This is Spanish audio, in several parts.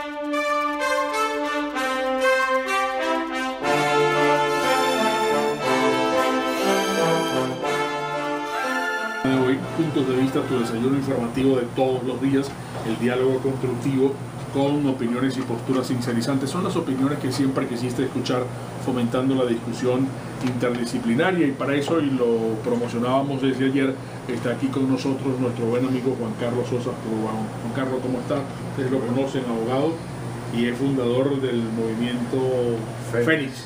De hoy, puntos de vista, tu desayuno informativo de todos los días, el diálogo constructivo con opiniones y posturas sincerizantes. Son las opiniones que siempre quisiste escuchar, fomentando la discusión interdisciplinaria, y para eso, y lo promocionábamos desde ayer, está aquí con nosotros nuestro buen amigo Juan Carlos Sosa. Juan Carlos, ¿cómo está? Ustedes lo conocen, abogado, y es fundador del movimiento Fénix.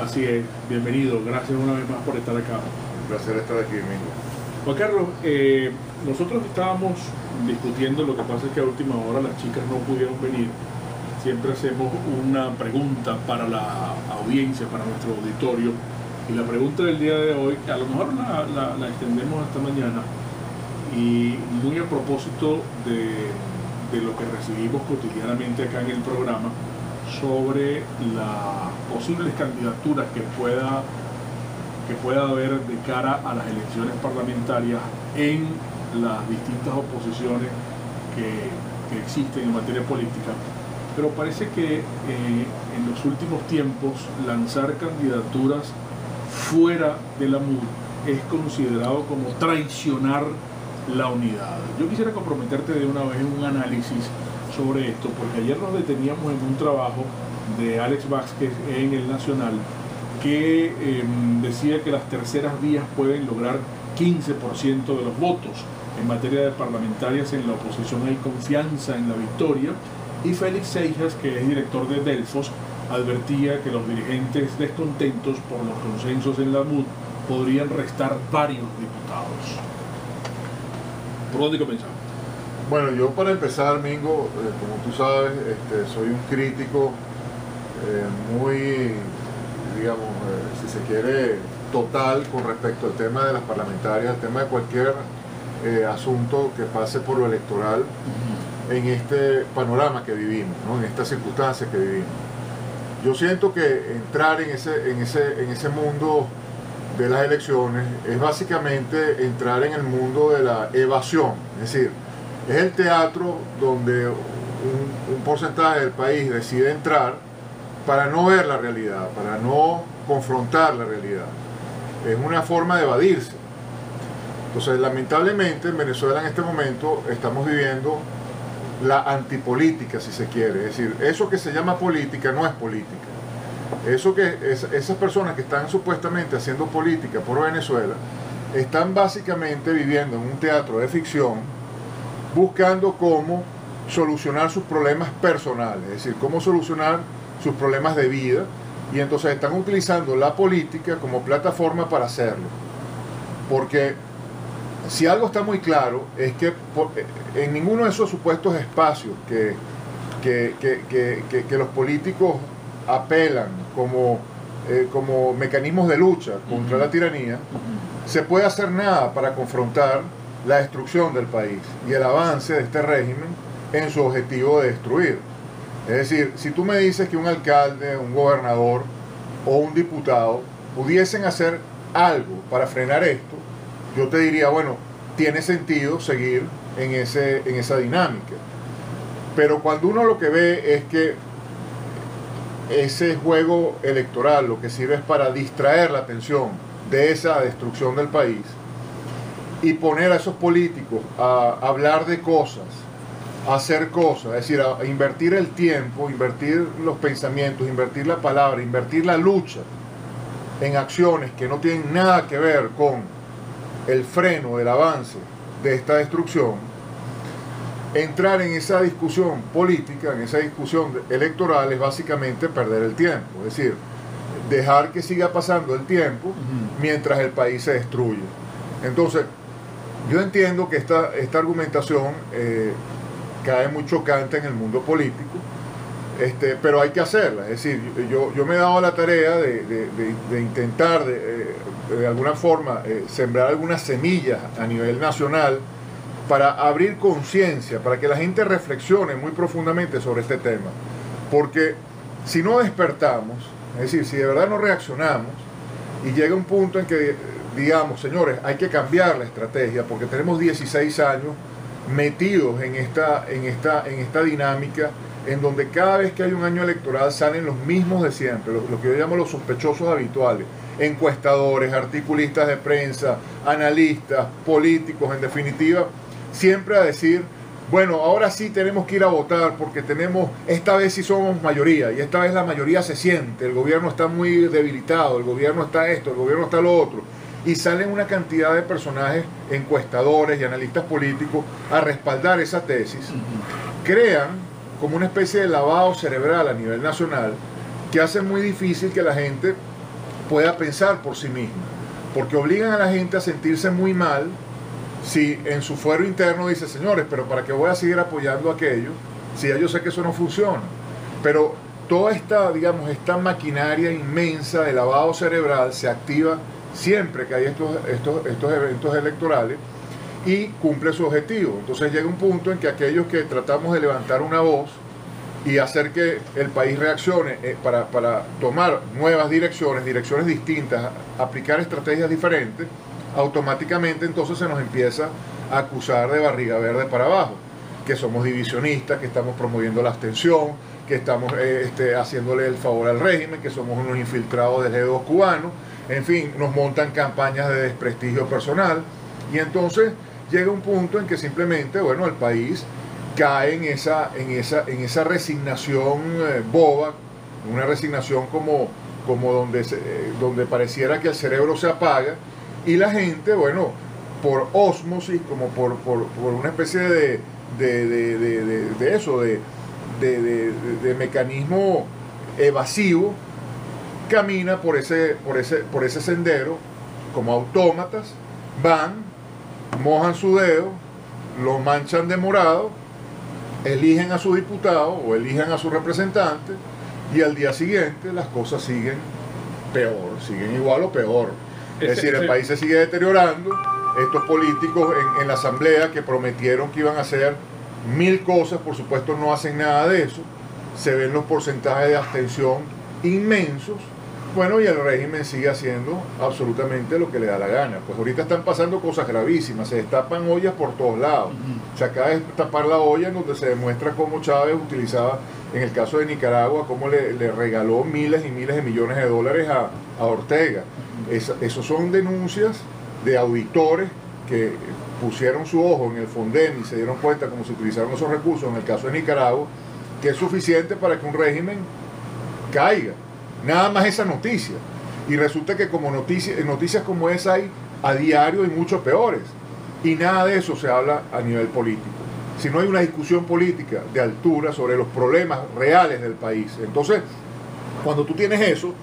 Así es, bienvenido, gracias una vez más por estar acá. Un placer estar aquí, amigo. Juan Carlos, nosotros estábamos discutiendo, lo que pasa es que a última hora las chicas no pudieron venir. Siempre hacemos una pregunta para la audiencia, para nuestro auditorio, y la pregunta del día de hoy, a lo mejor la extendemos hasta mañana, y muy a propósito de lo que recibimos cotidianamente acá en el programa sobre las posibles candidaturas que pueda haber de cara a las elecciones parlamentarias en las distintas oposiciones que existen en materia política. Pero parece que en los últimos tiempos lanzar candidaturas fuera de la MUD es considerado como traicionar la unidad. Yo quisiera comprometerte de una vez en un análisis sobre esto, porque ayer nos deteníamos en un trabajo de Alex Vázquez en El Nacional, que decía que las terceras vías pueden lograr 15% de los votos. En materia de parlamentarias, en la oposición hay confianza en la victoria, y Félix Seijas, que es director de Delfos, advertía que los dirigentes descontentos por los consensos en la MUD podrían restar varios diputados. ¿Por dónde comenzamos? Bueno, yo para empezar, Mingo, como tú sabes, soy un crítico muy, digamos, si se quiere, total con respecto al tema de las parlamentarias, al tema de cualquier asunto que pase por lo electoral en este panorama que vivimos, ¿no? En estas circunstancias que vivimos. Yo siento que entrar en ese mundo de las elecciones es básicamente entrar en el mundo de la evasión, es decir, es el teatro donde un porcentaje del país decide entrar para no ver la realidad, para no confrontar la realidad. Es una forma de evadirse. Entonces, lamentablemente, en Venezuela en este momento estamos viviendo la antipolítica, si se quiere. Es decir, eso que se llama política no es política. Eso esas personas que están supuestamente haciendo política por Venezuela están básicamente viviendo en un teatro de ficción, buscando cómo solucionar sus problemas personales, es decir, cómo solucionar sus problemas de vida, y entonces están utilizando la política como plataforma para hacerlo. Porque si algo está muy claro es que en ninguno de esos supuestos espacios que los políticos apelan como mecanismos de lucha contra la tiranía, se puede hacer nada para confrontar la destrucción del país y el avance de este régimen en su objetivo de destruir. Es decir, si tú me dices que un alcalde, un gobernador o un diputado pudiesen hacer algo para frenar esto, yo te diría, bueno, tiene sentido seguir en esa dinámica. Pero cuando uno lo que ve es que ese juego electoral lo que sirve es para distraer la atención de esa destrucción del país y poner a esos políticos a hablar de cosas, a hacer cosas, es decir, a invertir el tiempo, invertir los pensamientos, invertir la palabra, invertir la lucha en acciones que no tienen nada que ver con el freno del avance de esta destrucción, entrar en esa discusión política, en esa discusión electoral, es básicamente perder el tiempo, es decir, dejar que siga pasando el tiempo mientras el país se destruye. Entonces, yo entiendo que esta argumentación cae muy chocante en el mundo político, pero hay que hacerla. Es decir, yo me he dado la tarea de intentar de alguna forma sembrar algunas semillas a nivel nacional para abrir conciencia, para que la gente reflexione muy profundamente sobre este tema. Porque si no despertamos, es decir, si de verdad no reaccionamos y llega un punto en que digamos, señores, hay que cambiar la estrategia porque tenemos 16 años metidos en esta dinámica en donde cada vez que hay un año electoral salen los mismos de siempre, lo que yo llamo los sospechosos habituales, encuestadores, articulistas de prensa, analistas, políticos, en definitiva, siempre a decir, bueno, ahora sí tenemos que ir a votar porque esta vez sí somos mayoría y esta vez la mayoría se siente, el gobierno está muy debilitado, el gobierno está esto, el gobierno está lo otro. Y salen una cantidad de personajes, encuestadores y analistas políticos a respaldar esa tesis. Crean como una especie de lavado cerebral a nivel nacional que hace muy difícil que la gente pueda pensar por sí misma, porque obligan a la gente a sentirse muy mal si en su fuero interno dice, señores, pero ¿para qué voy a seguir apoyando aquello si ya yo sé que eso no funciona? Pero toda esta, digamos, esta maquinaria inmensa de lavado cerebral se activa siempre que hay estos eventos electorales y cumple su objetivo. Entonces llega un punto en que aquellos que tratamos de levantar una voz y hacer que el país reaccione para tomar nuevas direcciones distintas, aplicar estrategias diferentes, automáticamente entonces se nos empieza a acusar de barriga verde para abajo, que somos divisionistas, que estamos promoviendo la abstención, que estamos haciéndole el favor al régimen, que somos unos infiltrados del G2 cubano, en fin, nos montan campañas de desprestigio personal y entonces llega un punto en que simplemente, bueno, el país cae en esa resignación boba, una resignación como donde pareciera que el cerebro se apaga y la gente, bueno, por ósmosis, como por una especie de mecanismo evasivo, camina por ese sendero como autómatas, van, mojan su dedo, lo manchan de morado, eligen a su diputado o eligen a su representante y al día siguiente las cosas siguen peor, siguen igual o peor. Es decir, el país se sigue deteriorando, estos políticos en la asamblea que prometieron que iban a hacer 1000 cosas, por supuesto no hacen nada de eso, se ven los porcentajes de abstención inmensos, bueno, y el régimen sigue haciendo absolutamente lo que le da la gana. Pues ahorita están pasando cosas gravísimas, se destapan ollas por todos lados. Se acaba de destapar la olla en donde se demuestra cómo Chávez utilizaba, en el caso de Nicaragua, cómo le regaló miles y miles de millones de dólares a Ortega. Esos son denuncias de auditores que pusieron su ojo en el Fonden y se dieron cuenta cómo se utilizaron esos recursos, en el caso de Nicaragua, que es suficiente para que un régimen caiga. Nada más esa noticia. Y resulta que como noticias como esa hay a diario y mucho peores. Y nada de eso se habla a nivel político. Si no hay una discusión política de altura sobre los problemas reales del país. Entonces, cuando tú tienes eso,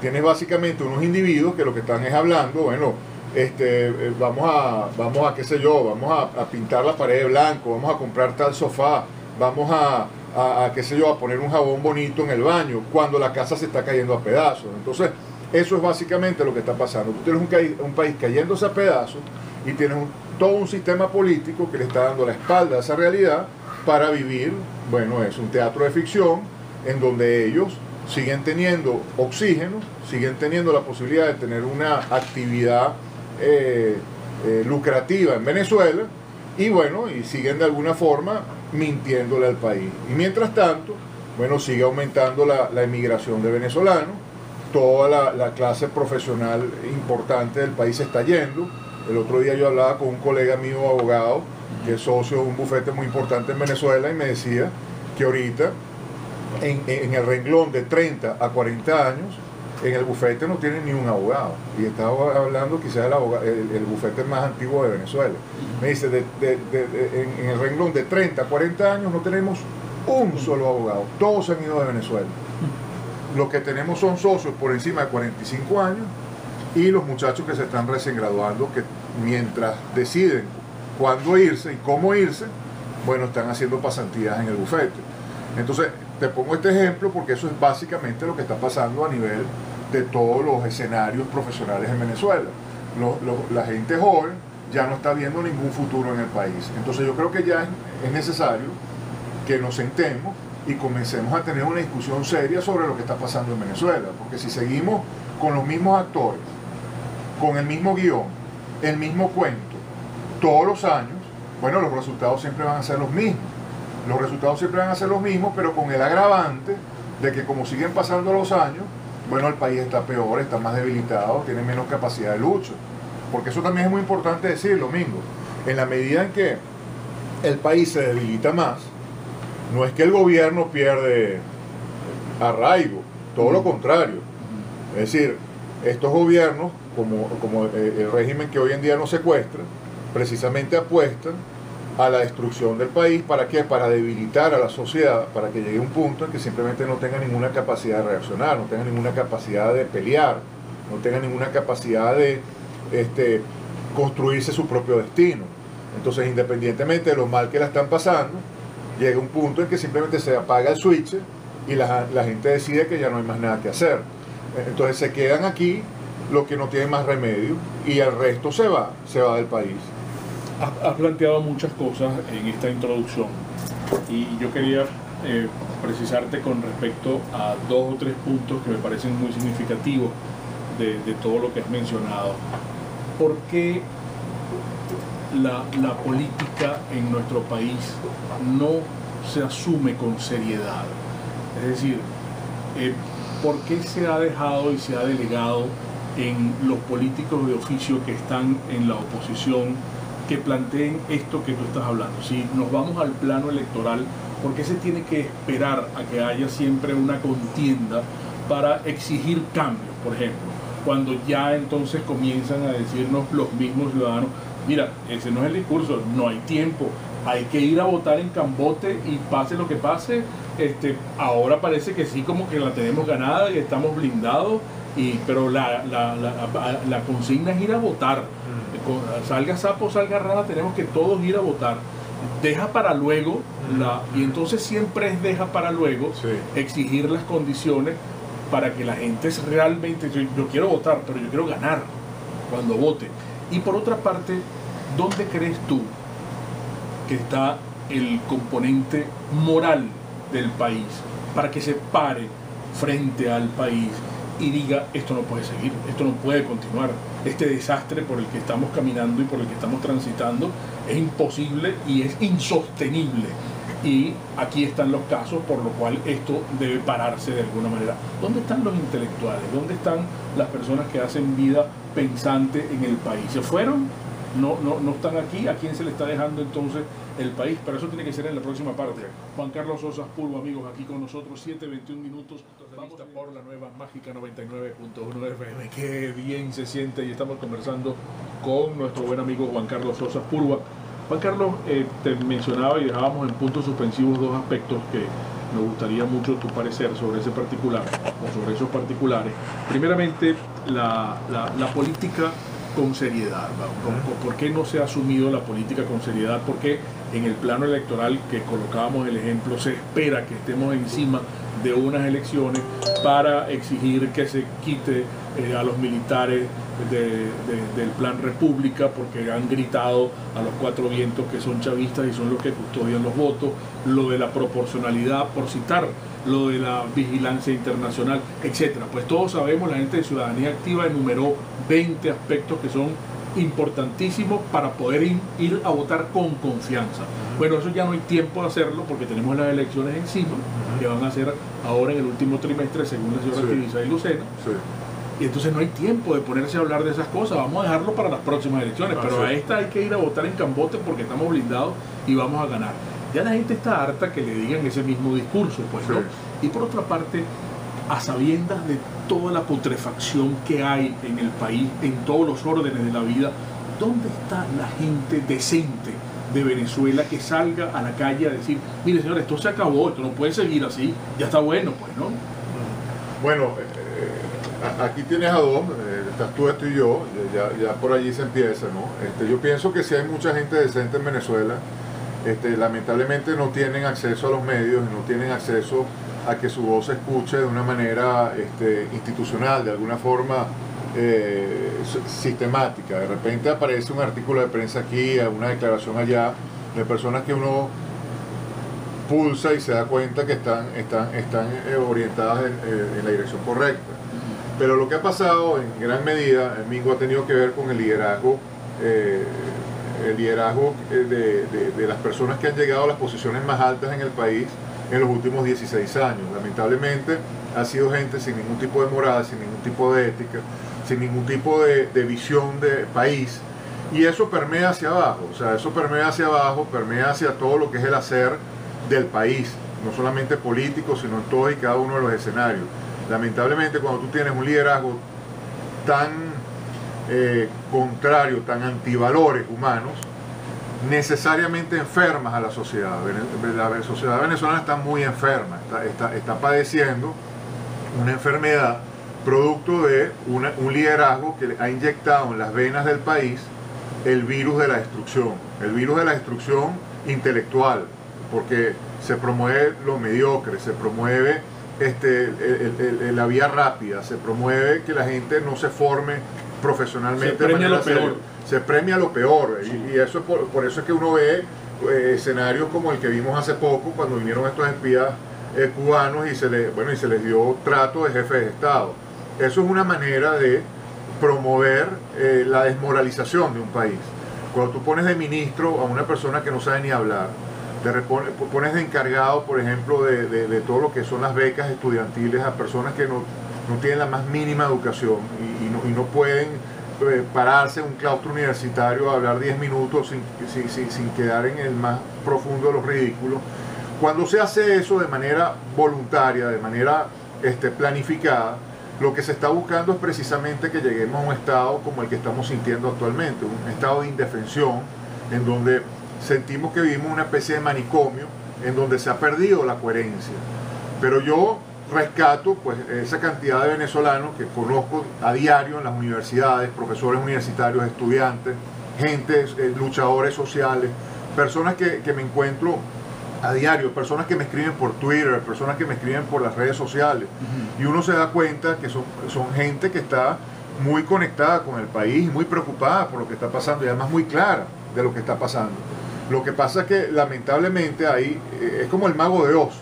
tienes básicamente unos individuos que lo que están es hablando, bueno, vamos a qué sé yo, vamos a pintar la pared de blanco, vamos a comprar tal sofá, vamos a qué sé yo, a poner un jabón bonito en el baño, cuando la casa se está cayendo a pedazos. Entonces, eso es básicamente lo que está pasando. Tú tienes un país cayéndose a pedazos y tienes todo un sistema político que le está dando la espalda a esa realidad para vivir, bueno, es un teatro de ficción en donde ellos siguen teniendo oxígeno, siguen teniendo la posibilidad de tener una actividad lucrativa en Venezuela y bueno, y siguen de alguna forma mintiéndole al país. Y mientras tanto, bueno, sigue aumentando la emigración de venezolanos, toda la clase profesional importante del país se está yendo. El otro día yo hablaba con un colega mío abogado, que es socio de un bufete muy importante en Venezuela, y me decía que ahorita, en el renglón de 30 a 40 años, en el bufete no tienen ni un abogado. Y estaba hablando quizás el bufete más antiguo de Venezuela. Me dice, en el renglón de 30 a 40 años no tenemos un solo abogado. Todos se han ido de Venezuela. Lo que tenemos son socios por encima de 45 años y los muchachos que se están recién graduando, que mientras deciden cuándo irse y cómo irse, bueno, están haciendo pasantías en el bufete. Entonces, te pongo este ejemplo porque eso es básicamente lo que está pasando a nivel de todos los escenarios profesionales en Venezuela. La gente joven ya no está viendo ningún futuro en el país. Entonces yo creo que ya es necesario que nos sentemos y comencemos a tener una discusión seria sobre lo que está pasando en Venezuela. Porque si seguimos con los mismos actores, con el mismo guión, el mismo cuento, todos los años, bueno, los resultados siempre van a ser los mismos. Los resultados siempre van a ser los mismos, pero con el agravante de que como siguen pasando los años, bueno, el país está peor, está más debilitado, tiene menos capacidad de lucha. Porque eso también es muy importante decirlo, Mingo. En la medida en que el país se debilita más, no es que el gobierno pierde arraigo, todo lo contrario. Es decir, estos gobiernos, como el régimen que hoy en día nos secuestra, precisamente apuestan a la destrucción del país. ¿Para qué? Para debilitar a la sociedad, para que llegue un punto en que simplemente no tenga ninguna capacidad de reaccionar, no tenga ninguna capacidad de pelear, no tenga ninguna capacidad de construirse su propio destino. Entonces, independientemente de lo mal que la están pasando, llega un punto en que simplemente se apaga el switch y la gente decide que ya no hay más nada que hacer. Entonces se quedan aquí los que no tienen más remedio y el resto se va del país. Has planteado muchas cosas en esta introducción y yo quería precisarte con respecto a 2 o 3 puntos que me parecen muy significativos de todo lo que has mencionado. ¿Por qué la política en nuestro país no se asume con seriedad? Es decir, ¿por qué se ha dejado y se ha delegado en los políticos de oficio que están en la oposición que planteen esto que tú estás hablando? Si nos vamos al plano electoral, ¿por qué se tiene que esperar a que haya siempre una contienda para exigir cambios, por ejemplo? Cuando ya entonces comienzan a decirnos los mismos ciudadanos, mira, ese no es el discurso, no hay tiempo, hay que ir a votar en Cambote y pase lo que pase, ahora parece que sí, como que la tenemos ganada y estamos blindados, pero la consigna es ir a votar. Salga sapo, salga rana, tenemos que todos ir a votar. Deja para luego, y entonces siempre es deja para luego, sí, exigir las condiciones para que la gente realmente, yo quiero votar, pero yo quiero ganar cuando vote. Y por otra parte, ¿dónde crees tú que está el componente moral del país para que se pare frente al país y diga, esto no puede seguir, esto no puede continuar, este desastre por el que estamos caminando y por el que estamos transitando es imposible y es insostenible? Y aquí están los casos por lo cual esto debe pararse de alguna manera. ¿Dónde están los intelectuales? ¿Dónde están las personas que hacen vida pensante en el país? ¿Se fueron? No están aquí. ¿A quién se le está dejando entonces el país? Pero eso tiene que ser en la próxima parte. Juan Carlos Sosa Purvo, amigos, aquí con nosotros, 7:21 minutos. Vamos por la nueva mágica 99.1 FM. Qué bien se siente, y estamos conversando con nuestro buen amigo Juan Carlos Sosa Purvo. Juan Carlos, te mencionaba y dejábamos en puntos suspensivos 2 aspectos que me gustaría mucho tu parecer sobre ese particular o sobre esos particulares. Primeramente, la política con seriedad. ¿Por qué no se ha asumido la política con seriedad? Porque en el plano electoral que colocábamos el ejemplo, se espera que estemos encima de unas elecciones para exigir que se quite a los militares del plan República, porque han gritado a los 4 vientos que son chavistas y son los que custodian los votos, lo de la proporcionalidad, por citar, lo de la vigilancia internacional, etcétera. Pues todos sabemos, la gente de Ciudadanía Activa enumeró 20 aspectos que son importantísimos para poder ir a votar con confianza. Bueno, eso ya no hay tiempo de hacerlo porque tenemos las elecciones encima, que van a ser ahora en el último trimestre, según la señora Tibisay Lucena. Sí. Y entonces no hay tiempo de ponerse a hablar de esas cosas. Vamos a dejarlo para las próximas elecciones, pero a esta hay que ir a votar en Cambote porque estamos blindados y vamos a ganar. Ya la gente está harta que le digan ese mismo discurso, pues, ¿no? Y por otra parte, a sabiendas de toda la putrefacción que hay en el país, en todos los órdenes de la vida, ¿dónde está la gente decente de Venezuela que salga a la calle a decir, mire señor, esto se acabó, esto no puede seguir así, ya está bueno, pues, ¿no? Bueno, aquí tienes a 2, estás tú, esto y yo, ya por allí se empieza, ¿no? Yo pienso que sí hay mucha gente decente en Venezuela. Lamentablemente no tienen acceso a los medios, no tienen acceso a que su voz se escuche de una manera institucional, de alguna forma sistemática. De repente aparece un artículo de prensa aquí, una declaración allá, de personas que uno pulsa y se da cuenta que están orientadas en la dirección correcta. Pero lo que ha pasado en gran medida, Mingo, ha tenido que ver con el liderazgo el liderazgo de las personas que han llegado a las posiciones más altas en el país en los últimos 16 años. Lamentablemente ha sido gente sin ningún tipo de moral, sin ningún tipo de ética, sin ningún tipo de visión de país, y eso permea hacia abajo, o sea, eso permea hacia abajo, permea hacia todo lo que es el hacer del país, no solamente político, sino en todos y cada uno de los escenarios. Lamentablemente, cuando tú tienes un liderazgo tan contrario, tan antivalores humanos, necesariamente enfermas a la sociedad. La sociedad venezolana está muy enferma, está padeciendo una enfermedad producto de un liderazgo que ha inyectado en las venas del país el virus de la destrucción intelectual, porque se promueve lo mediocre, se promueve la vía rápida, se promueve que la gente no se forme profesionalmente. Se premia lo peor. Se premia lo peor, y eso es por eso es que uno ve escenarios como el que vimos hace poco, cuando vinieron estos espías cubanos y se les dio trato de jefe de Estado. Eso es una manera de promover la desmoralización de un país. Cuando tú pones de ministro a una persona que no sabe ni hablar, pones de encargado, por ejemplo, de todo lo que son las becas estudiantiles a personas que no tienen la más mínima educación y no pueden pararse en un claustro universitario a hablar 10 minutos sin quedar en el más profundo de los ridículos. Cuando se hace eso de manera voluntaria, de manera planificada, lo que se está buscando es precisamente que lleguemos a un estado como el que estamos sintiendo actualmente, un estado de indefensión, en donde sentimos que vivimos una especie de manicomio, en donde se ha perdido la coherencia. Pero yo rescato pues esa cantidad de venezolanos que conozco a diario en las universidades, profesores universitarios, estudiantes, gente, luchadores sociales, personas que me encuentro a diario, personas que me escriben por Twitter, personas que me escriben por las redes sociales, y uno se da cuenta que son gente que está muy conectada con el país y muy preocupada por lo que está pasando, y además muy clara de lo que está pasando. Lo que pasa es que lamentablemente ahí es como el mago de Oz.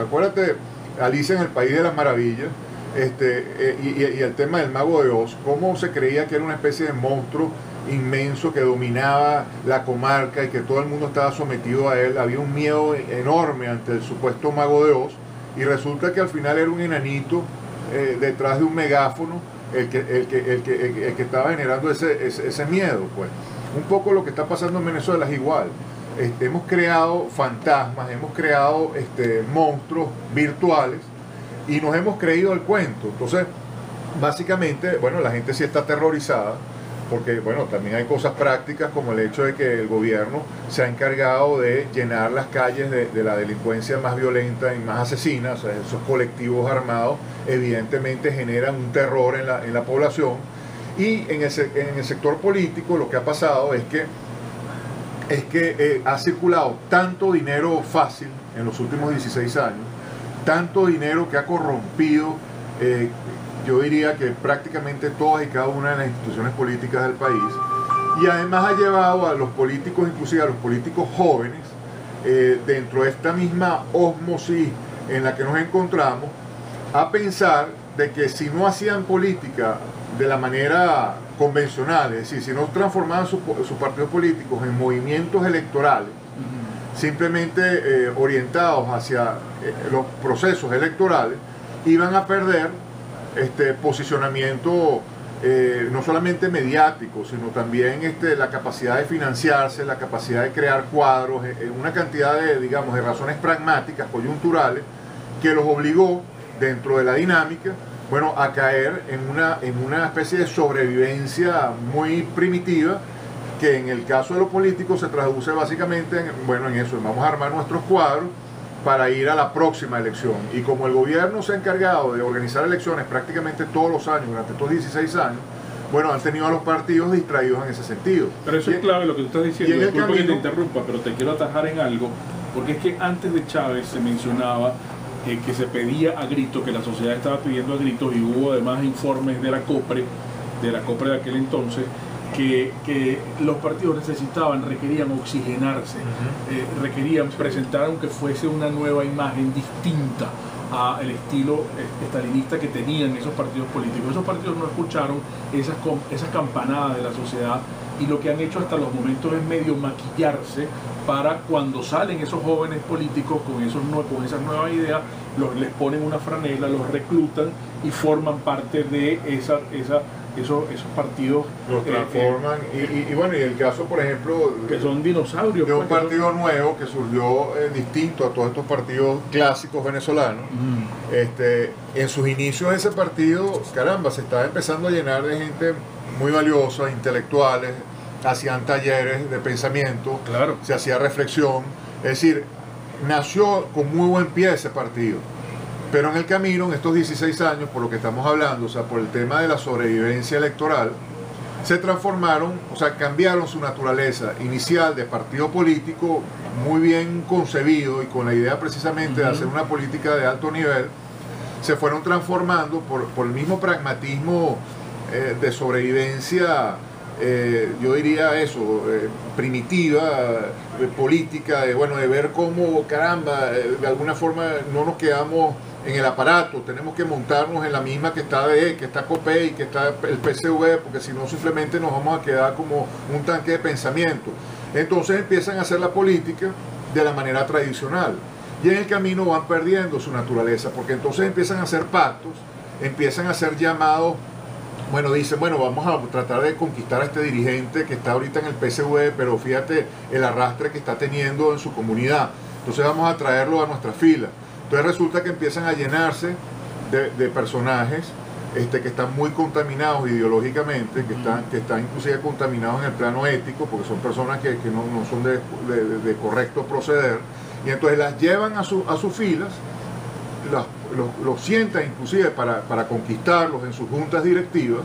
Acuérdate, Alicia en el País de las Maravillas, y el tema del mago de Oz, cómo se creía que era una especie de monstruo inmenso que dominaba la comarca y que todo el mundo estaba sometido a él. Había un miedo enorme ante el supuesto mago de Oz, y resulta que al final era un enanito detrás de un megáfono el que estaba generando ese miedo. Pues un poco lo que está pasando en Venezuela es igual. Hemos creado fantasmas, hemos creado monstruos virtuales y nos hemos creído el cuento. Entonces, básicamente, bueno, la gente sí está aterrorizada, porque, bueno, también hay cosas prácticas como el hecho de que el gobierno se ha encargado de llenar las calles de la delincuencia más violenta y más asesina. O sea, esos colectivos armados evidentemente generan un terror en la población. Y en el sector político lo que ha pasado es que ha circulado tanto dinero fácil en los últimos 16 años, tanto dinero que ha corrompido, yo diría que prácticamente todas y cada una de las instituciones políticas del país, y además ha llevado a los políticos, inclusive a los políticos jóvenes, dentro de esta misma ósmosis en la que nos encontramos, a pensar de que si no hacían política de la manera convencional, es decir, si no transformaban sus partidos políticos en movimientos electorales, simplemente orientados hacia los procesos electorales, iban a perder posicionamiento no solamente mediático, sino también la capacidad de financiarse, la capacidad de crear cuadros, una cantidad de razones pragmáticas, coyunturales, que los obligó dentro de la dinámica, bueno, a caer en una especie de sobrevivencia muy primitiva, que en el caso de los políticos se traduce básicamente en eso: vamos a armar nuestros cuadros para ir a la próxima elección. Y como el gobierno se ha encargado de organizar elecciones prácticamente todos los años, durante estos 16 años, bueno, han tenido a los partidos distraídos en ese sentido. Pero eso es clave lo que tú estás diciendo. Disculpa que te interrumpa, pero te quiero atajar en algo, porque es que antes de Chávez se mencionaba que se pedía a gritos, que la sociedad estaba pidiendo a gritos, y hubo además informes de la COPRE de aquel entonces, que los partidos requerían oxigenarse, requerían presentar, aunque fuese una nueva imagen distinta al estilo estalinista que tenían esos partidos políticos. Esos partidos no escucharon esas campanadas de la sociedad y lo que han hecho hasta los momentos es medio maquillarse para cuando salen esos jóvenes políticos con esas nuevas ideas, les ponen una franela, los reclutan y forman parte de esos partidos. Los transforman. Y bueno, y el caso, por ejemplo, que son dinosaurios. De un partido nuevo que surgió distinto a todos estos partidos clásicos venezolanos. En sus inicios ese partido, caramba, se estaba empezando a llenar de gente muy valiosa, intelectuales, hacían talleres de pensamiento, claro, se hacía reflexión. Es decir, nació con muy buen pie ese partido. Pero en el camino, en estos 16 años, por lo que estamos hablando, o sea, por el tema de la sobrevivencia electoral, se transformaron, o sea, cambiaron su naturaleza inicial de partido político muy bien concebido y con la idea precisamente de hacer una política de alto nivel, se fueron transformando por el mismo pragmatismo de sobrevivencia, yo diría eso, primitiva, política, de ver cómo, caramba, de alguna forma no nos quedamos en el aparato, tenemos que montarnos en la misma que está DE, que está COPEI, que está el PSV, porque si no simplemente nos vamos a quedar como un tanque de pensamiento. Entonces empiezan a hacer la política de la manera tradicional y en el camino van perdiendo su naturaleza, porque entonces empiezan a hacer pactos, empiezan a hacer llamados. Bueno, dicen, bueno, vamos a tratar de conquistar a este dirigente que está ahorita en el PSV, pero fíjate el arrastre que está teniendo en su comunidad. Entonces vamos a traerlo a nuestra fila. Entonces resulta que empiezan a llenarse de personajes que están muy contaminados ideológicamente, que están inclusive contaminados en el plano ético, porque son personas que no son de correcto proceder, y entonces las llevan a sus filas, los sientan inclusive para conquistarlos en sus juntas directivas,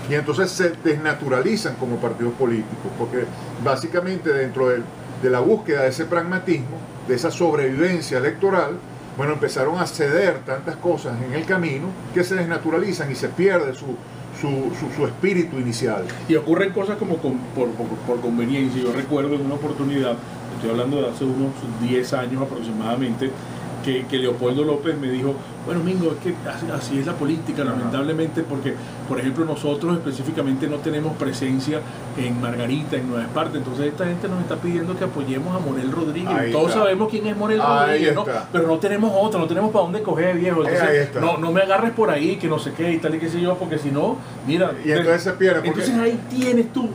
y entonces se desnaturalizan como partidos políticos, porque básicamente dentro de la búsqueda de ese pragmatismo, de esa sobrevivencia electoral, bueno, empezaron a ceder tantas cosas en el camino que se desnaturalizan y se pierde su espíritu inicial. Y ocurren cosas como por conveniencia. Yo recuerdo en una oportunidad, estoy hablando de hace unos 10 años aproximadamente, que Leopoldo López me dijo, bueno, Mingo, es que así es la política, lamentablemente, porque, por ejemplo, nosotros específicamente no tenemos presencia en Margarita, en Nueva Esparta, entonces esta gente nos está pidiendo que apoyemos a Morel Rodríguez. Ahí todos está. Sabemos quién es Morel Rodríguez, ¿no? Pero no tenemos otro, no tenemos para dónde coger, viejo. Entonces, no me agarres por ahí, que no sé qué y tal y qué sé yo, porque si no, mira. Y entonces se pierde. Entonces ahí tienes tú.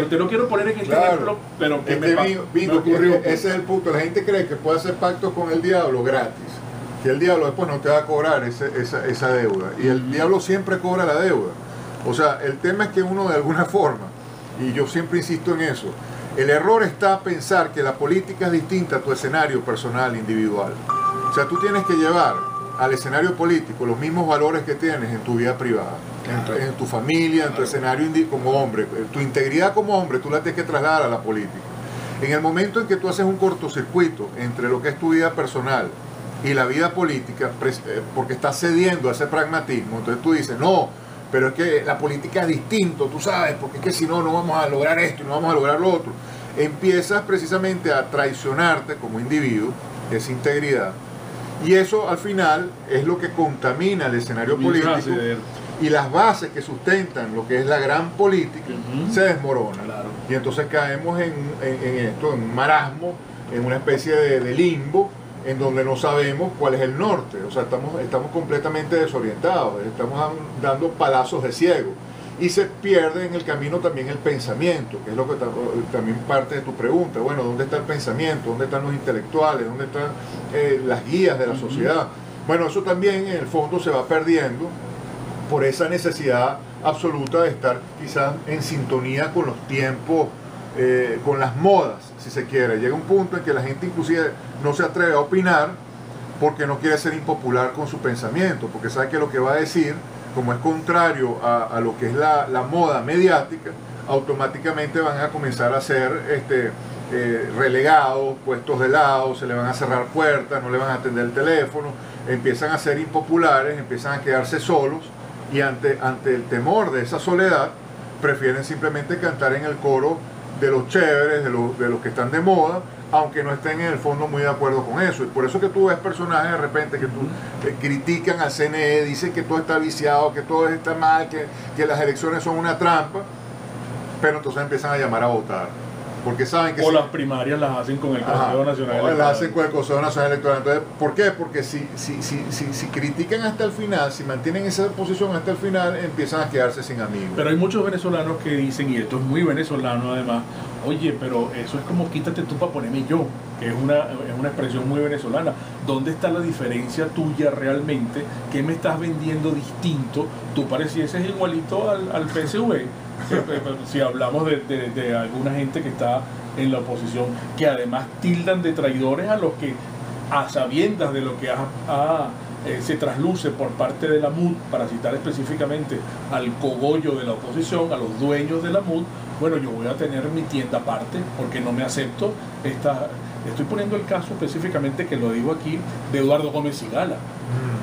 Te lo quiero poner en este ejemplo, pero que me ocurrió. Ese es el punto. La gente cree que puede hacer pactos con el diablo gratis, que el diablo después no te va a cobrar esa deuda, y el diablo siempre cobra la deuda. O sea, el tema es que uno de alguna forma, y yo siempre insisto en eso, el error está a pensar que la política es distinta a tu escenario personal, individual. O sea, tú tienes que llevar al escenario político los mismos valores que tienes en tu vida privada, en tu familia, en tu escenario como hombre. Tu integridad como hombre tú la tienes que trasladar a la política. En el momento en que tú haces un cortocircuito entre lo que es tu vida personal y la vida política, porque estás cediendo a ese pragmatismo, entonces tú dices, no, pero es que la política es distinto, tú sabes, porque es que si no, no vamos a lograr esto y no vamos a lograr lo otro. Empiezas precisamente a traicionarte como individuo, esa integridad, y eso al final es lo que contamina el escenario político, y las bases que sustentan lo que es la gran política se desmoronan. Claro. Y entonces caemos en esto, en un marasmo, en una especie de limbo, en donde no sabemos cuál es el norte. O sea, estamos completamente desorientados, estamos dando palazos de ciego, y se pierde en el camino también el pensamiento, que es lo que también parte de tu pregunta. Bueno, ¿dónde está el pensamiento? ¿Dónde están los intelectuales? ¿Dónde están las guías de la sociedad? Bueno, eso también en el fondo se va perdiendo por esa necesidad absoluta de estar quizás en sintonía con los tiempos, con las modas, si se quiere. Llega un punto en que la gente inclusive no se atreve a opinar porque no quiere ser impopular con su pensamiento, porque sabe que lo que va a decir, como es contrario a lo que es la moda mediática, automáticamente van a comenzar a ser relegados, puestos de lado, se le van a cerrar puertas, no le van a atender el teléfono, empiezan a ser impopulares, empiezan a quedarse solos, y ante el temor de esa soledad prefieren simplemente cantar en el coro de los chéveres, de los que están de moda, aunque no estén en el fondo muy de acuerdo con eso. Y por eso que tú ves personajes de repente que critican al CNE, dicen que todo está viciado, que todo está mal, que las elecciones son una trampa, pero entonces empiezan a llamar a votar. Porque saben que o las primarias las hacen con el Consejo Nacional Electoral. Las hacen con el Consejo Nacional Electoral. Entonces, ¿por qué? Porque si critican hasta el final, si mantienen esa posición hasta el final, empiezan a quedarse sin amigos. Pero hay muchos venezolanos que dicen, y esto es muy venezolano además, oye, pero eso es como quítate tú para ponerme yo, que es una expresión muy venezolana. ¿Dónde está la diferencia tuya realmente? ¿Qué me estás vendiendo distinto? Tú parecieses igualito al PSV. Si hablamos de alguna gente que está en la oposición, que además tildan de traidores a los que, a sabiendas de lo que se trasluce por parte de la MUD, para citar específicamente al cogollo de la oposición, a los dueños de la MUD, bueno, yo voy a tener mi tienda aparte porque no me acepto esta. Estoy poniendo el caso específicamente, que lo digo aquí, de Eduardo Gómez Sigala.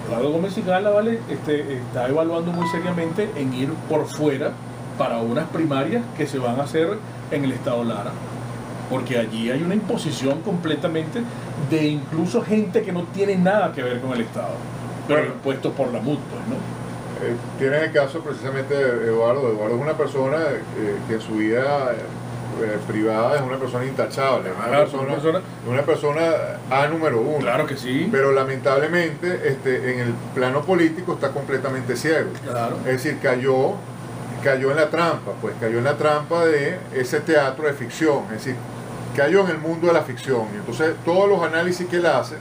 Eduardo Gómez Sigala, ¿vale? Está evaluando muy seriamente en ir por fuera para unas primarias que se van a hacer en el estado Lara, porque allí hay una imposición completamente de incluso gente que no tiene nada que ver con el estado, pero impuestos por la MUD, pues, ¿no? Tiene el caso precisamente de Eduardo. Eduardo es una persona que en su vida privada es una persona intachable, una persona A número uno. Claro que sí. Pero lamentablemente en el plano político está completamente ciego. Claro. Es decir, cayó en la trampa, cayó en la trampa de ese teatro de ficción, es decir, cayó en el mundo de la ficción. Y entonces todos los análisis que él hace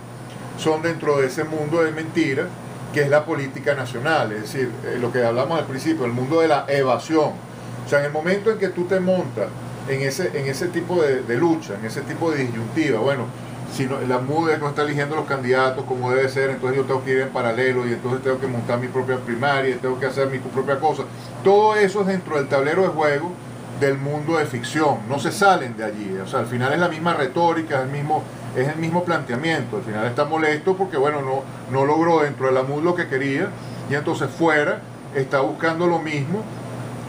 son dentro de ese mundo de mentira que es la política nacional, es decir, lo que hablamos al principio, el mundo de la evasión. O sea, en el momento en que tú te montas en ese tipo de lucha, en ese tipo de disyuntiva, bueno, si no, la MUD no está eligiendo los candidatos como debe ser, entonces yo tengo que ir en paralelo y entonces tengo que montar mi propia primaria, tengo que hacer mi propia cosa. Todo eso es dentro del tablero de juego del mundo de ficción, no se salen de allí. O sea, al final es la misma retórica, es el mismo planteamiento. Al final está molesto porque, bueno, no logró dentro de la MUD lo que quería, y entonces fuera está buscando lo mismo,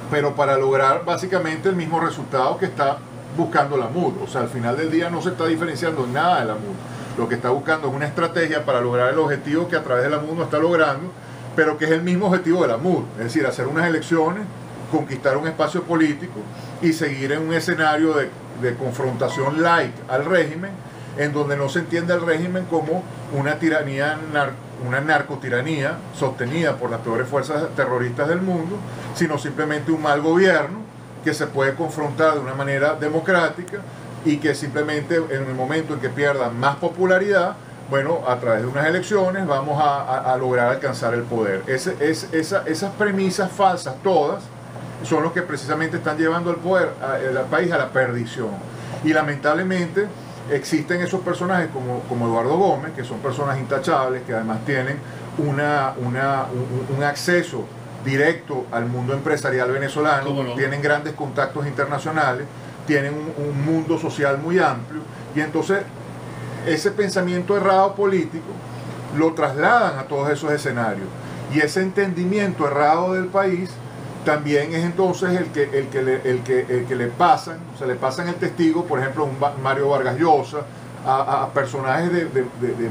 pero para lograr básicamente el mismo resultado que está buscando la MUD. O sea, al final del día no se está diferenciando en nada de la MUD. Lo que está buscando es una estrategia para lograr el objetivo que a través de la MUD no está logrando, pero que es el mismo objetivo de la MUD. Es decir, hacer unas elecciones, conquistar un espacio político y seguir en un escenario de confrontación light al régimen, en donde no se entiende el régimen como una tiranía, una narcotiranía sostenida por las peores fuerzas terroristas del mundo, sino simplemente un mal gobierno que se puede confrontar de una manera democrática y que simplemente en el momento en que pierda más popularidad, bueno, a través de unas elecciones vamos a lograr alcanzar el poder. Esas premisas falsas todas son los que precisamente están llevando al poder, al país a la perdición. Y lamentablemente existen esos personajes como Eduardo Gómez, que son personas intachables, que además tienen un acceso directo al mundo empresarial venezolano, ¿cómo no? Tienen grandes contactos internacionales, tienen un mundo social muy amplio, y entonces ese pensamiento errado político lo trasladan a todos esos escenarios, y ese entendimiento errado del país también es entonces el que le pasan, o sea, le pasan el testigo, por ejemplo, a un Mario Vargas Llosa, a personajes de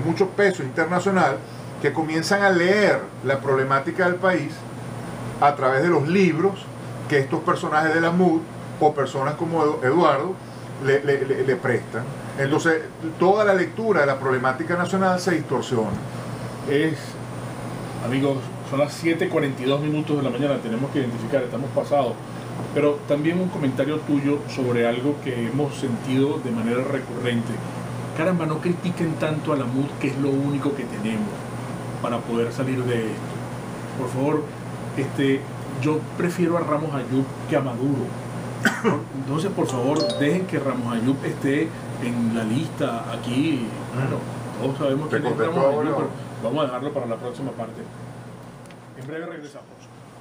mucho peso internacional, que comienzan a leer la problemática del país a través de los libros que estos personajes de la MUD o personas como Eduardo le prestan. Entonces, toda la lectura de la problemática nacional se distorsiona. Amigos, son las 7:42 minutos de la mañana, tenemos que identificar, estamos pasados. Pero también un comentario tuyo sobre algo que hemos sentido de manera recurrente. Caramba, no critiquen tanto a la MUD, que es lo único que tenemos para poder salir de esto. Por favor, yo prefiero a Ramos Ayub que a Maduro. Entonces, por favor, dejen que Ramos Ayub esté en la lista aquí. Bueno, todos sabemos quién es Ramos Ayub, pero vamos a dejarlo para la próxima parte. En breve regresamos.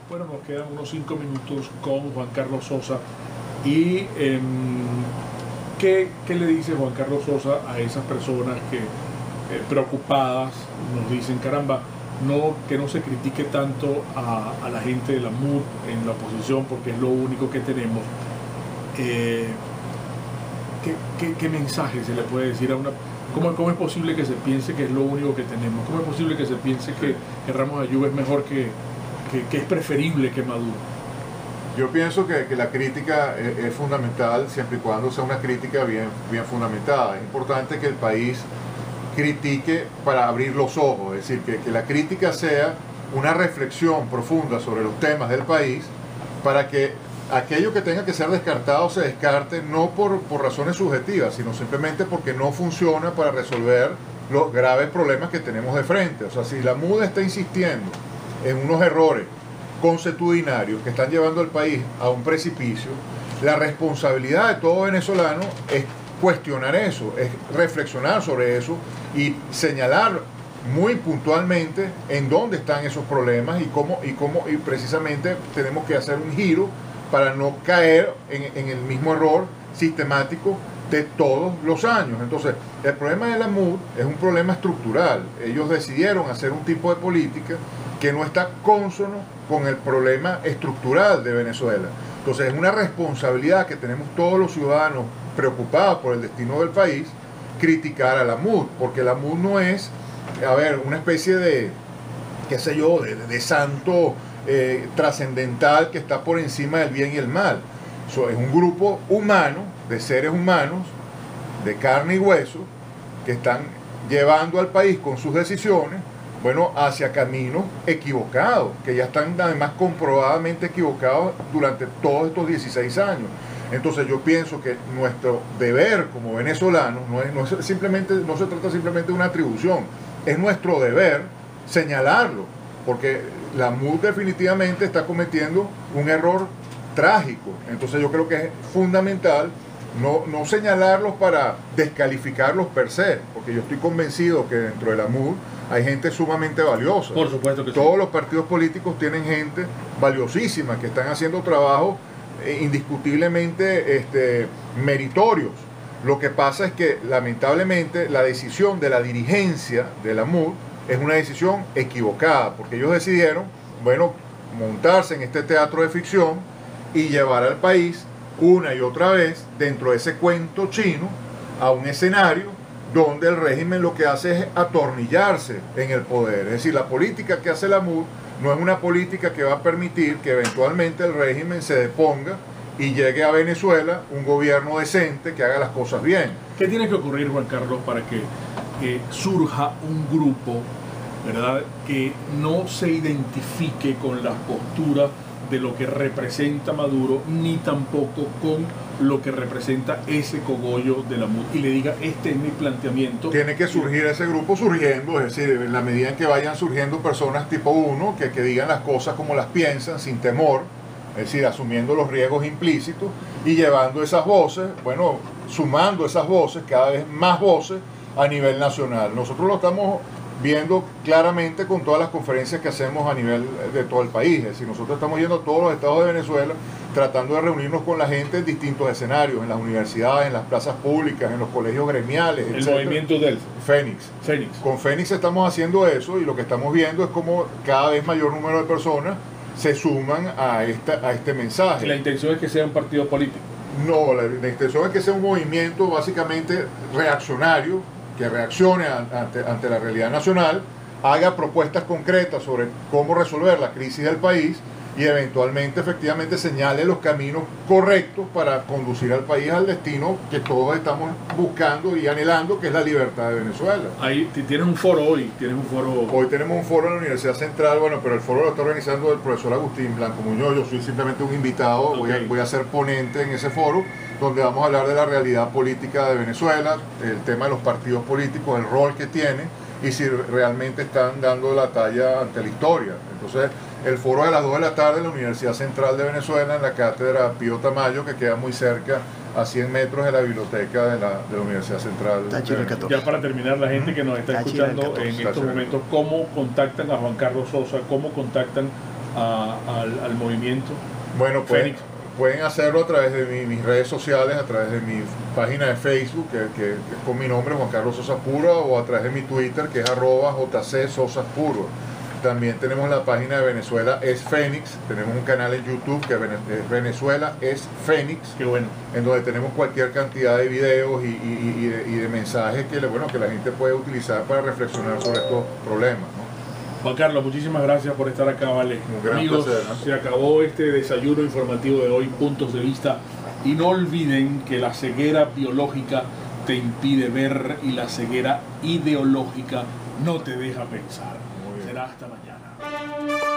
Bueno, nos quedan unos 5 minutos con Juan Carlos Sosa. Y ¿qué le dice Juan Carlos Sosa a esas personas que preocupadas nos dicen, caramba, que no se critique tanto a la gente de la MUD en la oposición porque es lo único que tenemos? ¿Qué mensaje se le puede decir a una... ¿Cómo es posible que se piense que es lo único que tenemos? ¿Cómo es posible que se piense que Ramos Ayub es mejor, que es preferible que Maduro? Yo pienso que la crítica es fundamental siempre y cuando sea una crítica bien fundamentada. Es importante que el país critique para abrir los ojos, es decir, que la crítica sea una reflexión profunda sobre los temas del país para que aquello que tenga que ser descartado se descarte no por razones subjetivas, sino simplemente porque no funciona para resolver los graves problemas que tenemos de frente. O sea, si la MUD está insistiendo en unos errores consuetudinarios que están llevando al país a un precipicio, la responsabilidad de todo venezolano es cuestionar eso, es reflexionar sobre eso y señalar muy puntualmente en dónde están esos problemas y precisamente tenemos que hacer un giro para no caer en el mismo error sistemático de todos los años. Entonces, el problema de la MUD es un problema estructural. Ellos decidieron hacer un tipo de política que no está cónsono con el problema estructural de Venezuela. Entonces, es una responsabilidad que tenemos todos los ciudadanos preocupados por el destino del país, criticar a la MUD, porque la MUD no es, una especie de, qué sé yo, de santo trascendental que está por encima del bien y el mal. Eso es un grupo humano, de seres humanos, de carne y hueso, que están llevando al país con sus decisiones, hacia caminos equivocados, que ya están además comprobadamente equivocados durante todos estos 16 años. Entonces yo pienso que nuestro deber como venezolanos no se trata simplemente de una atribución, es nuestro deber señalarlo, porque la MUD definitivamente está cometiendo un error trágico. Entonces yo creo que es fundamental no señalarlos para descalificarlos per se, porque yo estoy convencido que dentro de la MUD hay gente sumamente valiosa. Por supuesto que todos sí. los partidos políticos tienen gente valiosísima que están haciendo trabajos indiscutiblemente meritorios. Lo que pasa es que lamentablemente la decisión de la dirigencia de la MUD es una decisión equivocada, porque ellos decidieron, montarse en este teatro de ficción y llevar al país una y otra vez dentro de ese cuento chino a un escenario donde el régimen lo que hace es atornillarse en el poder. Es decir, la política que hace la MUD no es una política que va a permitir que eventualmente el régimen se deponga y llegue a Venezuela un gobierno decente que haga las cosas bien. ¿Qué tiene que ocurrir, Juan Carlos, para que surja un grupo, ¿verdad?, que no se identifique con las posturas de lo que representa Maduro, ni tampoco con lo que representa ese cogollo de la MUD, y le diga, este es mi planteamiento? Tiene que surgir ese grupo surgiendo, es decir, en la medida en que vayan surgiendo personas tipo 1 que digan las cosas como las piensan, sin temor, es decir, asumiendo los riesgos implícitos y llevando esas voces, sumando esas voces, cada vez más voces a nivel nacional. Nosotros lo estamos viendo claramente con todas las conferencias que hacemos a nivel de todo el país. Es decir, nosotros estamos yendo a todos los estados de Venezuela tratando de reunirnos con la gente en distintos escenarios, en las universidades, en las plazas públicas, en los colegios gremiales, El etcétera. movimiento del Fénix. Con Fénix estamos haciendo eso y lo que estamos viendo es como cada vez mayor número de personas se suman a este mensaje. La intención es que sea un partido político. No, la intención es que sea un movimiento básicamente reaccionario, que reaccione ante la realidad nacional, haga propuestas concretas sobre cómo resolver la crisis del país y eventualmente efectivamente señale los caminos correctos para conducir al país al destino que todos estamos buscando y anhelando, que es la libertad de Venezuela. Ahí tienes un foro hoy, Hoy tenemos un foro en la Universidad Central, pero el foro lo está organizando el profesor Agustín Blanco Muñoz. Yo soy simplemente un invitado, okay. voy a ser ponente en ese foro, donde vamos a hablar de la realidad política de Venezuela, el tema de los partidos políticos, el rol que tienen y si realmente están dando la talla ante la historia. Entonces, el foro a las 2 de la tarde en la Universidad Central de Venezuela, en la cátedra Pío Tamayo, que queda muy cerca, a 100 metros de la biblioteca de la Universidad Central. Ya para terminar, la gente que nos está escuchando en estos momentos, ¿cómo contactan a Juan Carlos Sosa? ¿Cómo contactan al movimiento? Bueno, pueden hacerlo a través de mis redes sociales, a través de mi página de Facebook, que es con mi nombre, Juan Carlos Sosa Puro, o a través de mi Twitter, que es @JC_Sosas_Puro. También tenemos la página de Venezuela es Fénix, tenemos un canal en YouTube que es Venezuela es Fénix. Qué bueno. En donde tenemos cualquier cantidad de videos y de mensajes que la gente puede utilizar para reflexionar sobre estos problemas, ¿no? Juan Carlos, muchísimas gracias por estar acá, vale. Un gran Amigos, placer, ¿no? se acabó este desayuno informativo de hoy, puntos de vista. Y no olviden que la ceguera biológica te impide ver y la ceguera ideológica no te deja pensar. Será hasta mañana.